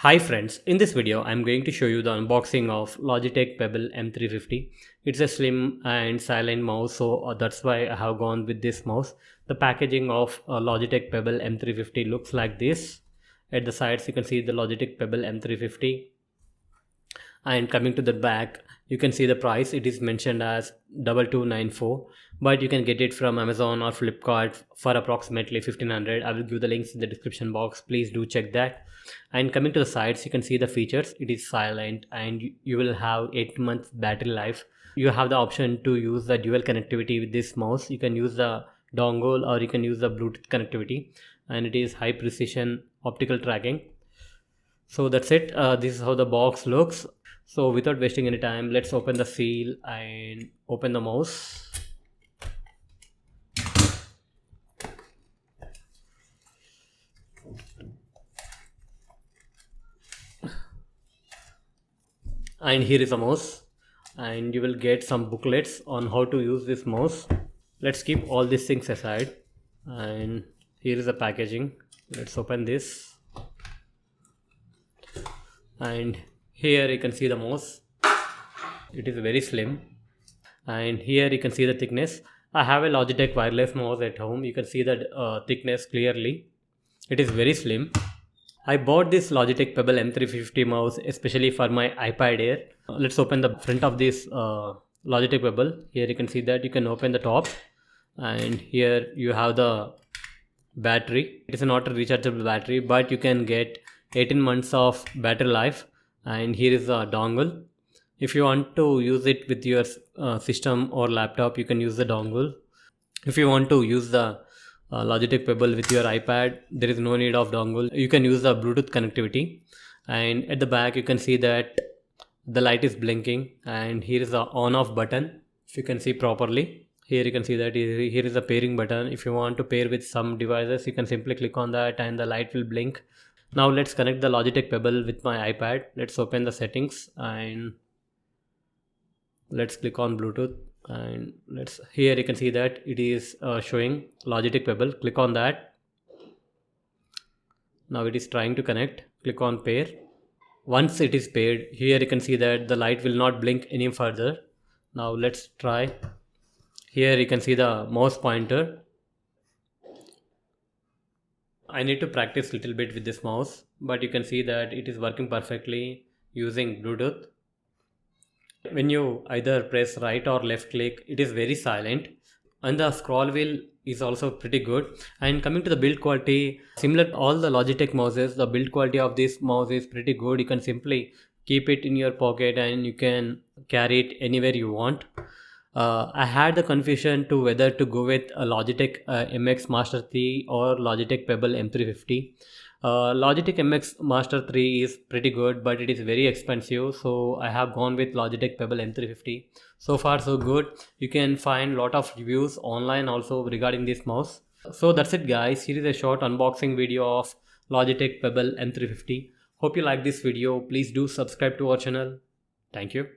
Hi friends, in this video I'm going to show you the unboxing of Logitech Pebble M350. It's a slim and silent mouse, so that's why I have gone with this mouse. The packaging of Logitech Pebble M350 looks like this. At the sides you can see the Logitech Pebble M350, and coming to the back you can see the price. It is mentioned as 2294, but you can get it from Amazon or Flipkart for approximately 1500. I will give the links in the description box, please do check that. And coming to the sides you can see the features. It is silent and you will have 8 months battery life. You have the option to use the dual connectivity with this mouse. You can use the dongle or you can use the Bluetooth connectivity, and it is high precision optical tracking. So that's it. This is how the box looks. So without wasting any time, let's open the seal and open the mouse. And here is a mouse, and you will get some booklets on how to use this mouse. Let's keep all these things aside, and here is the packaging. Let's open this, and here you can see the mouse. It is very slim, and here you can see the thickness. I have a Logitech wireless mouse at home. You can see the thickness clearly. It is very slim. I bought this Logitech Pebble M350 mouse especially for my iPad Air. Let's open the front of this Logitech Pebble. Here you can see that you can open the top, and here you have the battery. It is not a rechargeable battery, but you can get 18 months of battery life. And here is the dongle. If you want to use it with your system or laptop, you can use the dongle. If you want to use the Logitech Pebble with your iPad, there is no need of dongle. You can use the Bluetooth connectivity. And at the back you can see that the light is blinking, and here is the on off button. If you can see properly, here you can see that here is the pairing button. If you want to pair with some devices, you can simply click on that and the light will blink. Now let's connect the Logitech Pebble with my iPad. Let's open the settings and let's click on Bluetooth, and here you can see that it is showing Logitech Pebble. Click on that. Now it is trying to connect. Click on pair. Once it is paired, here you can see that the light will not blink any further. Now let's try. Here you can see the mouse pointer. I need to practice a little bit with this mouse, but you can see that it is working perfectly using Bluetooth. When you either press right or left click, it is very silent, and the scroll wheel is also pretty good. And coming to the build quality, similar to all the Logitech mouses, the build quality of this mouse is pretty good. You can simply keep it in your pocket and you can carry it anywhere you want. I had the confusion to whether to go with a Logitech MX Master 3 or Logitech Pebble M350. Logitech MX Master 3 is pretty good, but it is very expensive, so I have gone with Logitech Pebble M350. So far so good. You can find a lot of reviews online also regarding this mouse. So that's it guys. Here is a short unboxing video of Logitech Pebble M350. Hope you like this video. Please do subscribe to our channel. Thank you.